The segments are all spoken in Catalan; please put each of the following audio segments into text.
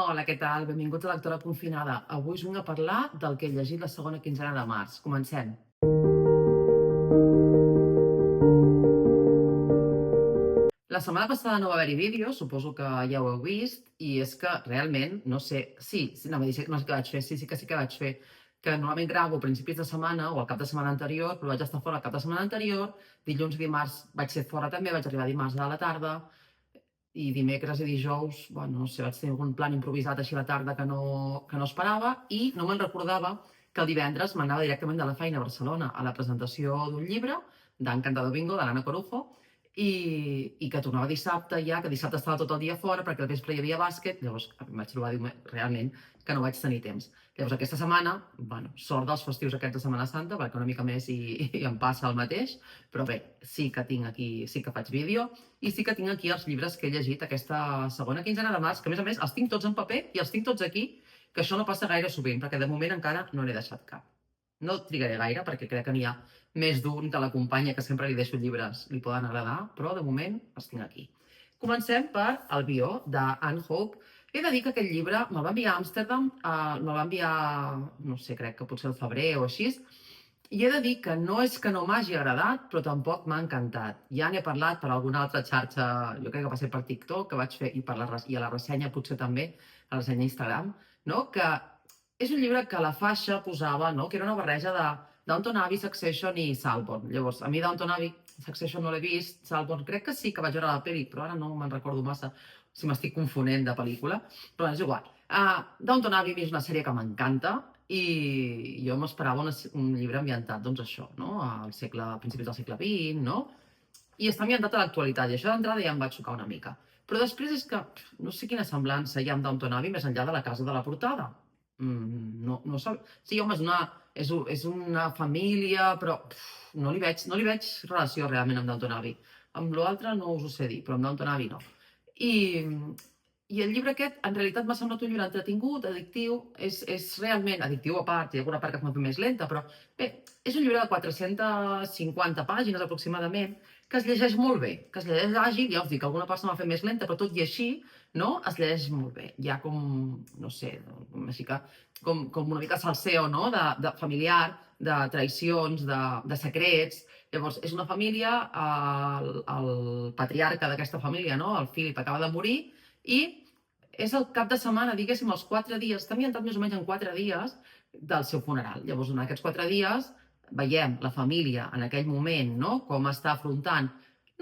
Hola, què tal? Benvinguts a Lectora Confinada. Avui us vinc a parlar del que he llegit la segona quinzena de març. Comencem. La setmana passada no va haver-hi vídeo, suposo que ja ho heu vist, i és que realment, no sé, anava a dir, no sé què vaig fer, sí que vaig fer, que normalment gravo a principis de setmana o al cap de setmana anterior, però vaig estar fora el cap de setmana anterior, dilluns i dimarts vaig ser fora també, vaig arribar dimarts a la tarda, i dimecres i dijous, bueno, no sé, vaig tenir algun plan improvisat així a la tarda que no esperava, i no me'n recordava que el divendres m'anava directament de la feina a Barcelona a la presentació d'un llibre d'Encantado Bingo, de l'Anna Corujo, i que tornava dissabte ja, que dissabte estava tot el dia fora perquè al vespre hi havia bàsquet, llavors em vaig trobar realment que no vaig tenir temps. Llavors aquesta setmana, bueno, sort dels festius aquests de Setmana Santa, perquè una mica més i em passa el mateix, però bé, sí que tinc aquí, sí que faig vídeo, i sí que tinc aquí els llibres que he llegit aquesta segona quinzena de març, que a més els tinc tots en paper i els tinc tots aquí, que això no passa gaire sovint, perquè de moment encara no n'he deixat cap. No trigaré gaire, perquè crec que n'hi ha més d'un que l'acompanya, que sempre li deixo llibres, li poden agradar, però de moment els tinc aquí. Comencem per El Bió, d'Anne Hope. He de dir que aquest llibre me'l va enviar a Amsterdam, me'l va enviar, no sé, crec que potser al febrer o així, i he de dir que no és que no m'hagi agradat, però tampoc m'ha encantat. Ja n'he parlat per alguna altra xarxa, jo crec que va ser per TikTok, que vaig fer, i a la ressenya potser també, a la ressenya Instagram, no? Que és un llibre que la faixa posava, no? Que era una barreja de Downton Abbey, Succession i Saltburn. Llavors, a mi Downton Abbey, Succession no l'he vist, Saltburn crec que sí que vaig veure la pel·li, però ara no me'n recordo massa si m'estic confonent de pel·lícula, però és igual. Downton Abbey és una sèrie que m'encanta i jo m'esperava un llibre ambientat, doncs això, no? A principis del segle XX, no? I està ambientat a l'actualitat, i això d'entrada ja em va xocar una mica. Però després és que no sé quina semblança hi ha amb Downton Abbey més enllà de la casa de la portada. No sap... Sí, home, és una família, però no li veig relació realment amb Downton Abbey. Amb l'altre no us ho sé dir, però amb Downton Abbey no. I, i el llibre aquest, en realitat, m'ha semblat un llibre entretingut, addictiu, és realment addictiu a part, hi ha alguna part que es m'ha fet més lenta, però bé, és un llibre de 450 pàgines aproximadament, que es llegeix molt bé, que es llegeix àgil, ja us dic, alguna part se m'ha fet més lenta, però tot i així, no? Es llegeix molt bé. Hi ha com, no sé, així que, com una mica salseo, no? De familiar, de traïcions, de secrets. Llavors, és una família, el patriarca d'aquesta família, no? El Philip acaba de morir, i és el cap de setmana, diguéssim, els 4 dies, està ambientat més o menys en 4 dies del seu funeral. Llavors, en aquests 4 dies veiem la família en aquell moment, no? Com està afrontant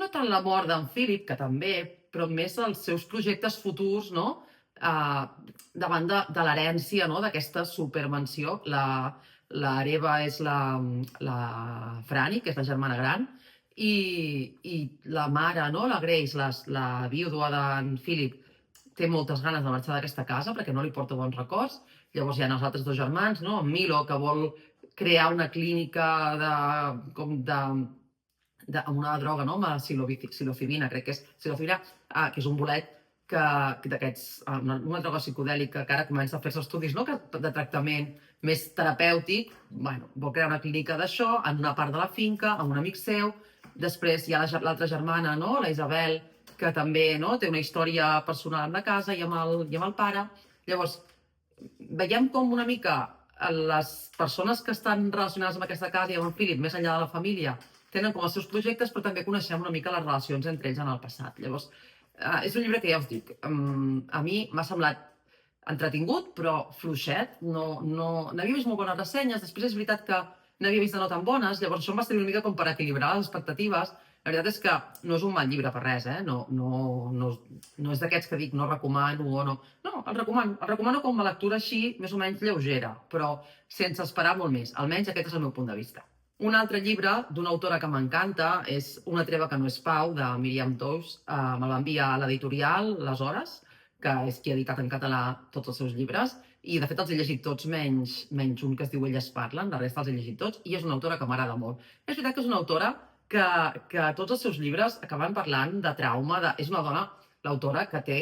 no tant la mort d'en Philip, que també, però més els seus projectes futurs, no? Davant de l'herència, no? D'aquesta supermansió. L'hereva és la Franny, que és la germana gran, i la mare, no? La Grace, la vídua d'en Philip, té moltes ganes de marxar d'aquesta casa perquè no li porta bons records. Llavors hi ha els altres dos germans, no? En Milo, que vol crear una clínica amb una droga, no? Amb la psilocibina, crec que és psilocibina, que és un bolet d'aquests, una droga psicodèlica que ara comença a fer-se estudis, no? De tractament més terapèutic. Bueno, vol crear una clínica d'això en una part de la finca, amb un amic seu. Després hi ha l'altra germana, no? La Isabel, que també, no? Té una història personal amb la casa i amb el pare. Llavors, veiem com una mica les persones que estan relacionades amb aquesta casa i amb en Philip, més enllà de la família, tenen com els seus projectes, però també coneixem una mica les relacions entre ells en el passat. Llavors, és un llibre que ja us dic, a mi m'ha semblat entretingut, però fluixet. N'havia vist molt bones ressenyes, després és veritat que n'havia vist de no tan bones, llavors això em va servir una mica com per equilibrar les expectatives. La veritat és que no és un mal llibre per res, no és d'aquests que dic no recomano o no. No, el recomano com a lectura així, més o menys lleugera, però sense esperar molt més. Almenys aquest és el meu punt de vista. Un altre llibre d'una autora que m'encanta és Una treva que no és pau, de Míriam Tous. Me va enviar a l'editorial Les Hores, que és qui ha editat en català tots els seus llibres, i de fet els he llegit tots menys un que es diu Elles parlen, la resta els he llegit tots, i és una autora que m'agrada molt. És veritat que és una autora que tots els seus llibres acaben parlant de trauma, és una dona, l'autora, que té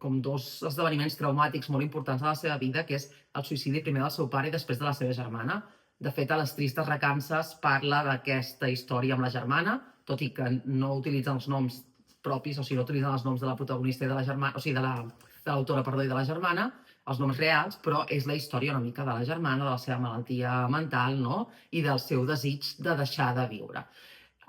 com 2 esdeveniments traumàtics molt importants a la seva vida, que és el suïcidi primer del seu pare i després de la seva germana. De fet, a Les tristes recances parla d'aquesta història amb la germana, tot i que no utilitzen els noms propis, o sigui, no utilitzen els noms de la protagonista i de la germana, o sigui, de de l'autora, perdó, i de la germana, els noms reals, però és la història una mica de la germana, de la seva malaltia mental, no? I del seu desig de deixar de viure.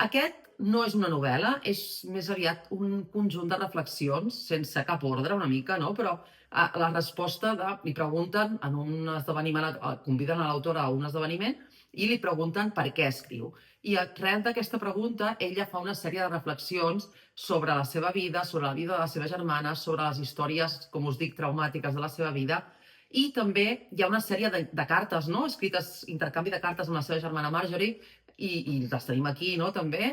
Aquest no és una novel·la, és més aviat un conjunt de reflexions, sense cap ordre una mica, no? Però la resposta de... Li pregunten en un esdeveniment, conviden a l'autora a un esdeveniment i li pregunten per què escriu. I arran d'aquesta pregunta, ella fa una sèrie de reflexions sobre la seva vida, sobre la vida de la seva germana, sobre les històries, com us dic, traumàtiques de la seva vida, i també hi ha una sèrie de cartes, no? Escrites, intercanvi de cartes amb la seva germana Marjorie, i les tenim aquí, no? També,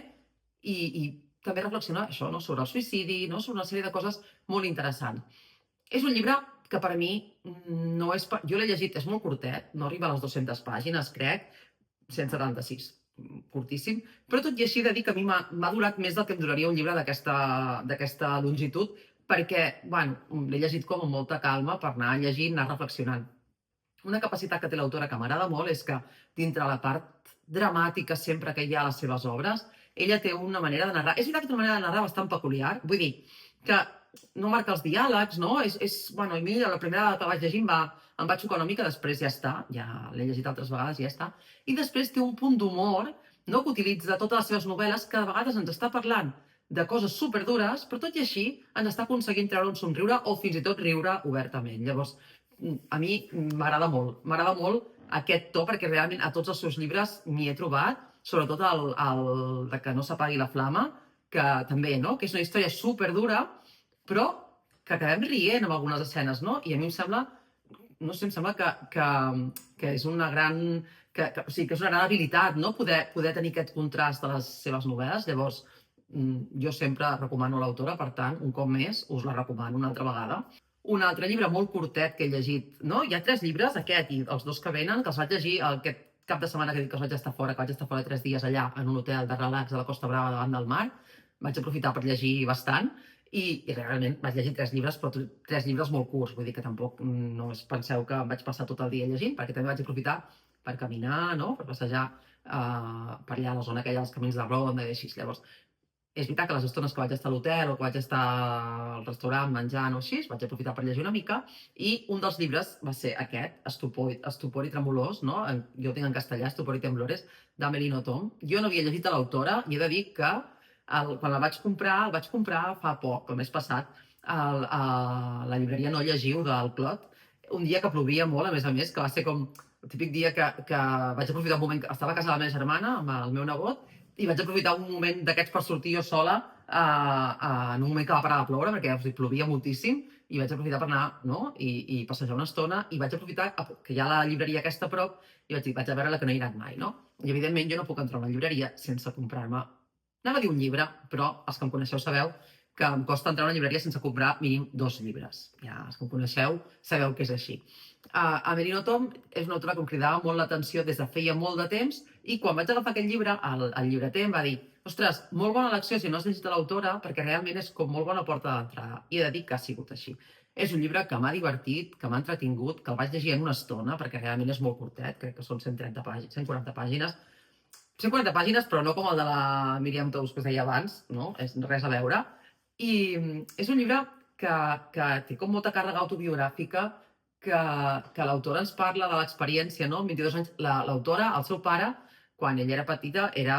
i també reflexionar això, no? Sobre el suïcidi, no? Sobre una sèrie de coses molt interessants. És un llibre que per a mi no és... Jo l'he llegit, és molt curtet, no arriba a les 200 pàgines, crec, 176, curtíssim, però tot i així he de dir que a mi m'ha durat més del que em duraria un llibre d'aquesta longitud, perquè, bueno, l'he llegit com amb molta calma per anar llegint, anar reflexionant. Una capacitat que té l'autora que m'agrada molt és que, dintre la part dramàtica sempre que hi ha a les seves obres, ella té una manera de narrar... És veritat que té una manera de narrar bastant peculiar, vull dir, que no marca els diàlegs, no? Bueno, a mi la primera vegada que vaig llegir em va xocar una mica, després ja està, ja l'he llegit altres vegades, ja està. I després té un punt d'humor, no?, que utilitza de totes les seves novel·les, que de vegades ens està parlant de coses superdures, però tot i així ens està aconseguint treure un somriure o fins i tot riure obertament. Llavors, a mi m'agrada molt aquest to, perquè realment a tots els seus llibres m'hi he trobat, sobretot el de Que no s'apagui la flama, que també, no?, que és una història superdura, però que acabem rient amb algunes escenes, no? I a mi em sembla, no sé, em sembla que és una gran... O sigui, que és una gran habilitat, no?, poder tenir aquest contrast de les seves novel·les. Llavors, jo sempre recomano l'autora, per tant, un cop més, us la recomano una altra vegada. Un altre llibre molt curtet que he llegit, no? Hi ha 3 llibres, aquest i els 2 que venen, que els vaig llegir aquest cap de setmana que dic que vaig estar fora, que vaig estar fora 3 dies allà en un hotel de relax a la Costa Brava davant del mar. Vaig aprofitar per llegir bastant i realment vaig llegir 3 llibres, però 3 llibres molt curts, vull dir que tampoc no us penseu que em vaig passar tot el dia llegint, perquè també vaig aprofitar per caminar, no?, per passejar per allà a la zona aquella dels camins de ronda i així. Llavors, és veritat que les estones que vaig estar a l'hotel o que vaig estar al restaurant menjant o així, vaig aprofitar per llegir una mica, i un dels llibres va ser aquest, Estupor i tremolors, no? Jo ho tinc en castellà, Estupor i temblores, d'Amélie Nothomb. Jo no havia llegit a l'autora i he de dir que quan el vaig comprar fa poc, el mes passat, a la llibreria No Llegiu del Clot, un dia que plovia molt, a més, que va ser com el típic dia que vaig aprofitar un moment, que estava a casa de la meva germana, amb el meu nebot, i vaig aprofitar un moment d'aquests per sortir jo sola en un moment que va parar de ploure, perquè plovia moltíssim, i vaig aprofitar per anar, no?, i passejar una estona, i vaig aprofitar que hi ha la llibreria aquesta a prop, i vaig dir, vaig a veure la que no he anat mai, no? I evidentment jo no puc entrar a una llibreria sense comprar-me, anava a dir un llibre, però els que em coneixeu sabeu que em costa entrar a una llibreria sense comprar mínim 2 llibres. Ja, els que em coneixeu sabeu que és així. Amélie Nothomb és una autora que em cridava molt l'atenció des de feia molt de temps, i quan vaig agafar aquest llibre, el llibreter em va dir: ostres, molt bona elecció si no has llegit l'autora, perquè realment és com molt bona porta d'entrada. I he de dir que ha sigut així. És un llibre que m'ha divertit, que m'ha entretingut, que el vaig llegir en una estona, perquè realment és molt curtet, crec que són 130 pàgines, 140 pàgines, 140 pàgines, però no com el de la Míriam Tous que us deia abans, no? És res a veure. I és un llibre que té com molta càrrega autobiogràfica, que l'autora ens parla de l'experiència, no? Amb 22 anys, l'autora, el seu pare, quan ella era petita, era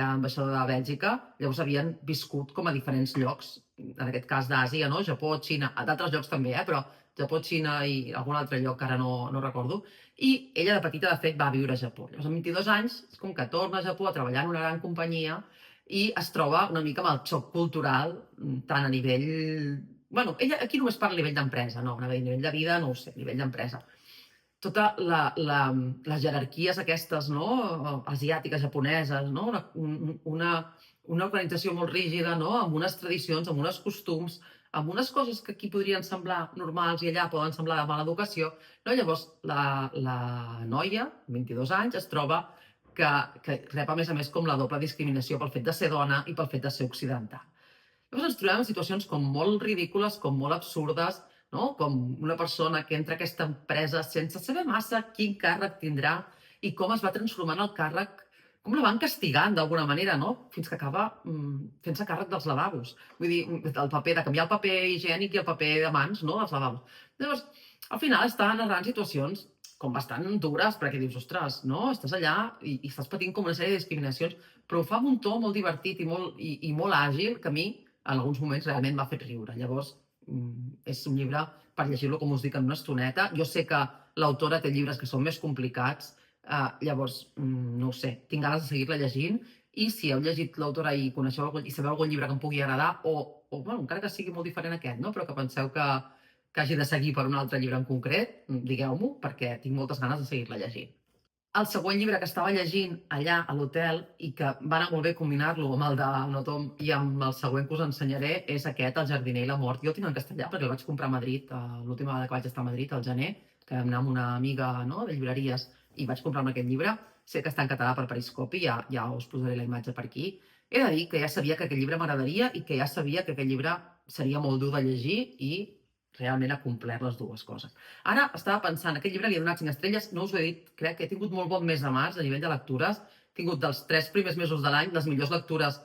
ambaixador de Bèlgica, llavors havien viscut com a diferents llocs, en aquest cas d'Àsia, no? Japó, Xina, a d'altres llocs també, però Japó, Xina i algun altre lloc que ara no recordo. I ella de petita, de fet, va viure a Japó. Llavors, amb 22 anys, és com que torna a Japó a treballar en una gran companyia i es troba una mica amb el xoc cultural, tant a nivell... Bueno, ella aquí només parla a nivell d'empresa, no, a nivell de vida, no ho sé, a nivell d'empresa. Tota les jerarquies aquestes, no?, asiàtiques, japoneses, no?, una organització molt rígida, no?, amb unes tradicions, amb uns costums, amb unes coses que aquí podrien semblar normals i allà poden semblar de mala educació, no? Llavors, la noia, 22 anys, es troba que rep a més com la doble discriminació pel fet de ser dona i pel fet de ser occidental. Llavors ens trobem en situacions com molt ridícules, com molt absurdes, no? Com una persona que entra a aquesta empresa sense saber massa quin càrrec tindrà i com es va transformant el càrrec com la van castigant d'alguna manera, no? Fins que acaba fent-se càrrec dels lavabos. Vull dir, el paper, de canviar el paper higiènic i el paper de mans, no?, dels lavabos. Llavors, al final està narrant situacions com bastant dures, perquè dius, ostres, no? Estàs allà i estàs patint com una sèrie de discriminacions, però ho fa amb un to molt divertit i molt àgil, que a mi, en alguns moments, realment m'ha fet riure. Llavors, és un llibre per llegir-lo, com us dic, en una estoneta. Jo sé que l'autora té llibres que són més complicats, llavors, no ho sé, tinc ganes de seguir-la llegint, i si heu llegit l'autora i coneixeu i sabeu algun llibre que em pugui agradar, o bueno, encara que sigui molt diferent aquest, no? Però que penseu que hagi de seguir per un altre llibre en concret, digueu-m'ho, perquè tinc moltes ganes de seguir-la llegint. El següent llibre que estava llegint allà a l'hotel i que va anar molt bé combinar-lo amb el de Notom i amb el següent que us ensenyaré és aquest, El jardiner i la mort. Jo el tinc en castellà perquè el vaig comprar a Madrid, l'última vegada que vaig estar a Madrid, al gener, que vam anar amb una amiga, no?, de llibreries, i vaig comprar-me aquest llibre. Sé que està en català per Periscopi, ja us posaré la imatge per aquí. He de dir que ja sabia que aquest llibre m'agradaria i que ja sabia que aquest llibre seria molt dur de llegir i realment ha complert les dues coses. Ara estava pensant, aquest llibre li he donat 5 estrelles, no us ho he dit, crec que he tingut molt bon mes de març a nivell de lectures, he tingut dels 3 primers mesos de l'any, les millors lectures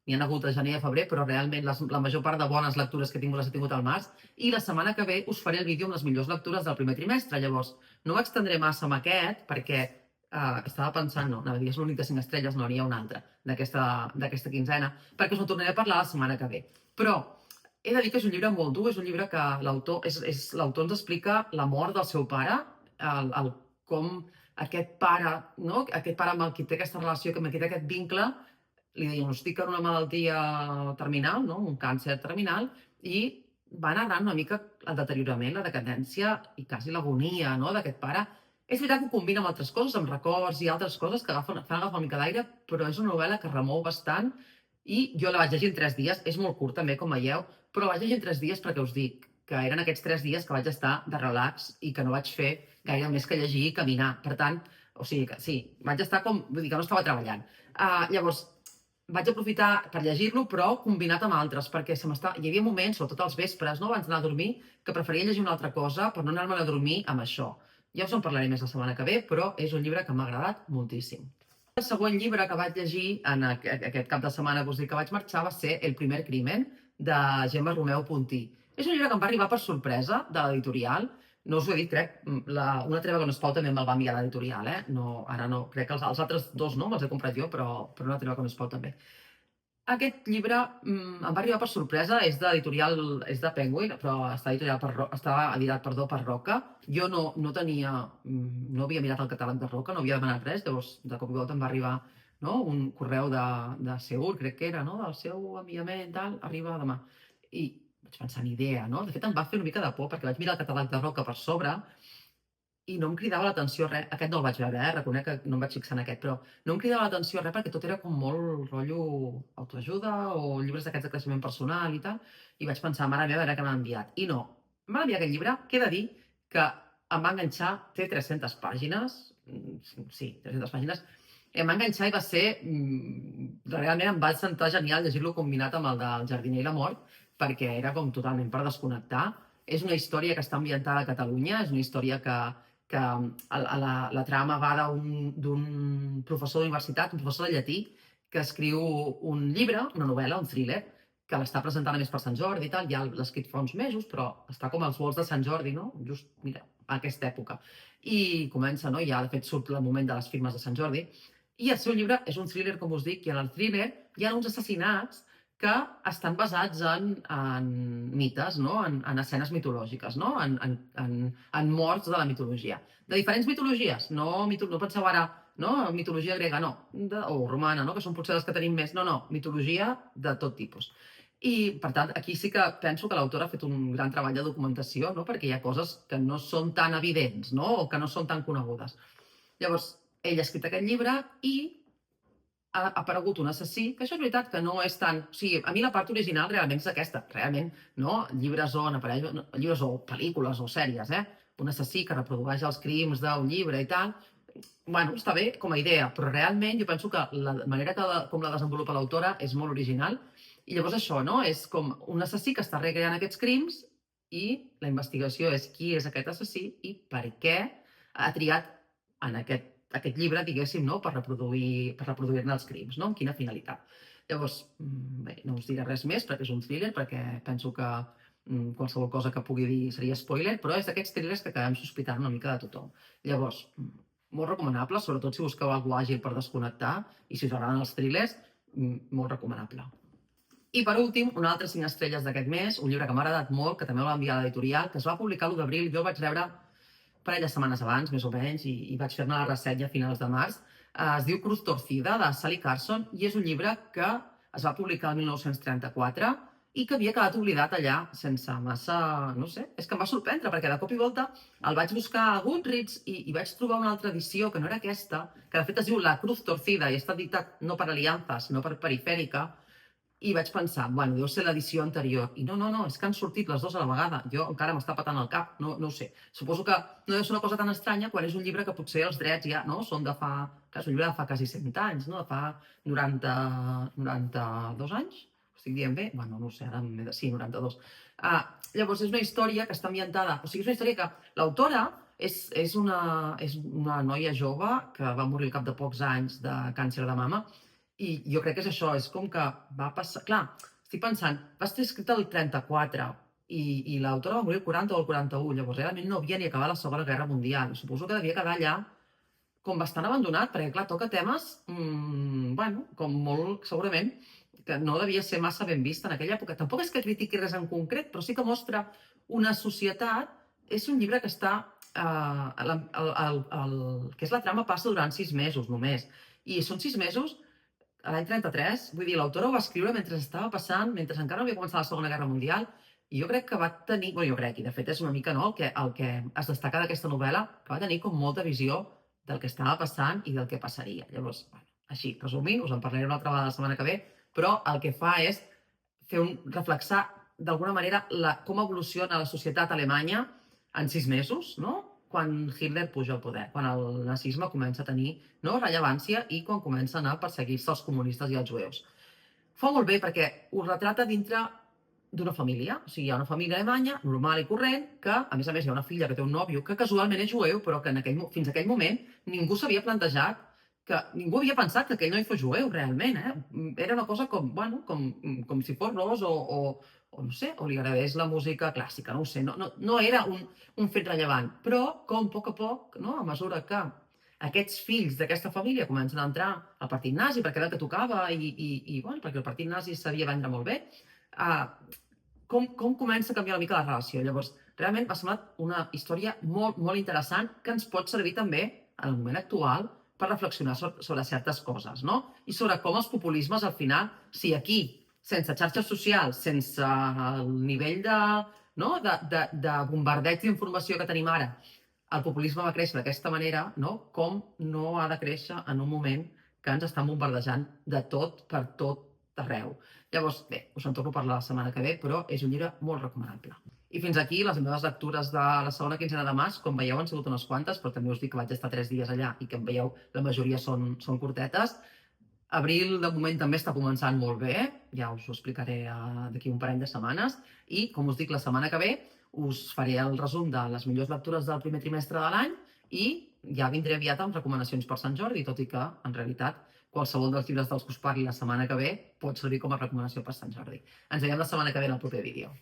n'hi ha hagut a gener i a febrer, però realment la major part de bones lectures que he tingut les he tingut al març, i la setmana que ve us faré el vídeo amb les millors lectures del primer trimestre. Llavors, no m'extendré massa amb aquest, perquè estava pensant, no, anava a dir, és l'únic de 5 estrelles, no, n'hi ha un altre d'aquesta quinzena, perquè us en tornaré a parlar la setmana que ve. Però he de dir que és un llibre molt dur, és un llibre que l'autor ens explica la mort del seu pare, com aquest pare, no?, aquest pare amb el qui té aquesta relació, amb el qui té aquest vincle, li diagnostiquen una malaltia terminal, no?, un càncer terminal, i va narrant una mica el deteriorament, la decadència i quasi l'agonia, no?, d'aquest pare. És veritat que ho combina amb altres coses, amb records i altres coses que fan agafar una mica d'aire, però és una novel·la que remou bastant i jo la vaig llegir en 3 dies, és molt curt també, com veieu, però la vaig llegir en 3 dies perquè us dic que eren aquests 3 dies que vaig estar de relax i que no vaig fer gaire més que llegir i caminar. Per tant, o sigui que sí, vaig estar vull dir que no estava treballant. Llavors, vaig aprofitar per llegir-lo, però combinat amb altres, perquè hi havia moments, sobretot als vespres, no, abans d'anar a dormir, que preferia llegir una altra cosa per no anar-me'n a dormir amb això. Ja us en parlaré més la setmana que ve, però és un llibre que m'ha agradat moltíssim. El següent llibre que vaig llegir en aquest cap de setmana que us dic que vaig marxar va ser El primer crimen, de Gemma Romeu Puntí. És un llibre que em va arribar per sorpresa de l'editorial. No us ho he dit, crec, Una treva que no es pot també me'l va enviar l'editorial, No, ara no, crec que els altres 2 no, me'ls he comprat jo, però Una treva que no es pot també. Aquest llibre em va arribar per sorpresa, és de Penguin, però està editat, per Roca. Jo no tenia, no havia mirat el catàleg de Roca, no havia demanat res, llavors de cop i volta em va arribar, no, un correu de Segur, crec que era, no?, del seu enviament, tal, arriba demà. I vaig pensar, ni idea, no? De fet, em va fer una mica de por, perquè vaig mirar el catàleg de Roca per sobre i no em cridava l'atenció res. Aquest no el vaig veure, reconec que no em vaig fixar en aquest, però no em cridava l'atenció res perquè tot era com molt rotllo autoajuda o llibres d'aquests de creixement personal i tal, i vaig pensar, mare meva, a veure què m'ha enviat. I no, m'ha enviat aquest llibre, que he de dir que em va enganxar, té 300 pàgines, sí, 300 pàgines, em va enganxar i va ser, realment em va sentar genial llegir-lo combinat amb el del jardiner i la mort, perquè era com totalment per desconnectar. És una història que està ambientada a Catalunya, és una història que la trama va d'un professor d'universitat, un professor de llatí, que escriu un llibre, una novel·la, un thriller, que l'està presentant a més per Sant Jordi i tal, ja l'ha escrit fa uns mesos, però està com als volts de Sant Jordi, no?, just, mira, a aquesta època. I comença, no?, ja de fet surt el moment de les firmes de Sant Jordi, i el seu llibre és un thriller, com us dic, i en el thriller hi ha uns assassinats que estan basats en mites, no?, en escenes mitològiques, no?, en morts de la mitologia. De diferents mitologies, no penseu ara, no?, mitologia grega, no, o romana, no?, que són potser les que tenim més, no, mitologia de tot tipus. I, per tant, aquí sí que penso que l'autor ha fet un gran treball de documentació, no?, perquè hi ha coses que no són tan evidents, no?, o que no són tan conegudes. Llavors, ell ha escrit aquest llibre i ha aparegut un assassí, que això és veritat que no és tant... O sigui, a mi la part original realment és aquesta. Realment, no? Llibres on apareix... Llibres o pel·lícules o sèries, un assassí que reprodueix els crims d'un llibre i tal. Bueno, està bé com a idea, però realment jo penso que la manera com la desenvolupa l'autora és molt original. I llavors això, no? És com un assassí que està recreant aquests crims i la investigació és qui és aquest assassí i per què ha triat en aquest aquest llibre, diguéssim, no? Per reproduir-ne els crims, no? Amb quina finalitat. Llavors, bé, no us diré res més perquè és un thriller, perquè penso que qualsevol cosa que pugui dir seria spoiler, però és d'aquests thrillers que acabem sospitant una mica de tothom. Llavors, molt recomanable, sobretot si busqueu alguna àgil per desconnectar i si us agraden els thrillers, molt recomanable. I per últim, un altre 5 estrelles d'aquest mes, un llibre que m'ha agradat molt, que també el va enviar a l'editorial, que es va publicar l'1 d'abril, jo el vaig rebre parelles setmanes abans, més o menys, i vaig fer-ne la ressenya a finals de març. Es diu Cruz Torcida, de Sally Carson, i és un llibre que es va publicar el 1934 i que havia quedat oblidat allà sense massa... no sé, és que em va sorprendre, perquè de cop i volta el vaig buscar a Goodreads i vaig trobar una altra edició, que no era aquesta, que de fet es diu La Cruz Torcida i està editat no per Alianza, sinó per Perifèrica, i vaig pensar, bueno, deu ser l'edició anterior. I no, és que han sortit les dues a la vegada. Jo encara m'està patant el cap, no ho sé. Suposo que no deu ser una cosa tan estranya quan és un llibre que potser els drets ja no són de fa... Clar, és un llibre de fa quasi 100 anys, no? De fa 92 anys? Ho estic dient bé? Bueno, no ho sé, ara sí, 92. Llavors, és una història que està ambientada... O sigui, és una història que l'autora és una noia jove que va morir al cap de pocs anys de càncer de mama. I jo crec que és això, és com que va passar... Clar, estic pensant, va estar escrita el 34 i l'autora va morir el 40 o el 41, llavors realment no havia ni acabat la Segona Guerra Mundial. Suposo que devia quedar allà com bastant abandonat, perquè clar, toca temes, bueno, com molt, segurament, que no devia ser massa ben vista en aquella època. Tampoc és que critiqui res en concret, però sí que mostra una societat... És un llibre que està... que és la trama passa durant 6 mesos només. I són 6 mesos a l'any 33, vull dir, l'autora ho va escriure mentre estava passant, mentre encara no havia començat la Segona Guerra Mundial, i jo crec que va tenir, bueno, jo crec, i de fet és una mica no, el que es destaca d'aquesta novel·la, que va tenir com molta visió del que estava passant i del que passaria. Llavors, bueno, així, resumint, us en parlaré una altra vegada la setmana que ve, però el que fa és reflexar d'alguna manera com evoluciona la societat alemanya en 6 mesos, no? Quan Hitler puja al poder, quan el nazisme comença a tenir rellevància i quan comencen a perseguir-se els comunistes i els jueus. Fa molt bé perquè ho retrata dintre d'una família, o sigui, hi ha una família alemanya normal i corrent que, a més, hi ha una filla que té un nòvio que casualment és jueu, però que fins a aquell moment ningú s'havia plantejat que ningú havia pensat que aquell noi fos jueu, realment, Era una cosa com, bueno, com si fos ros o no sé, o li agradés la música clàssica, no ho sé, no era un fet rellevant, però com a poc, no, a mesura que aquests fills d'aquesta família comencen a entrar al partit nazi perquè era el que tocava i bueno, perquè el partit nazi sabia vendre molt bé, com comença a canviar una mica la relació. Llavors, realment m'ha semblat una història molt, molt interessant que ens pot servir també en el moment actual per reflexionar sobre certes coses, no? I sobre com els populismes, al final, si aquí sense xarxes socials, sense el nivell de bombardeig d'informació que tenim ara, el populisme va créixer d'aquesta manera, com no ha de créixer en un moment que ens estan bombardejant de tot per tot arreu. Llavors, bé, us en torno a parlar la setmana que ve, però és un llibre molt recomanable. I fins aquí les meves lectures de la segona quinzena de març. Com veieu, han sigut unes quantes, però també us dic que vaig estar 3 dies allà i que em veieu, la majoria són curtetes. Abril, de moment, també està començant molt bé, ja us ho explicaré d'aquí un parell de setmanes, i, com us dic, la setmana que ve us faré el resum de les millors lectures del primer trimestre de l'any i ja vindré aviat amb recomanacions per Sant Jordi, tot i que, en realitat, qualsevol dels llibres dels que us parli la setmana que ve pot servir com a recomanació per Sant Jordi. Ens veiem la setmana que ve en el proper vídeo.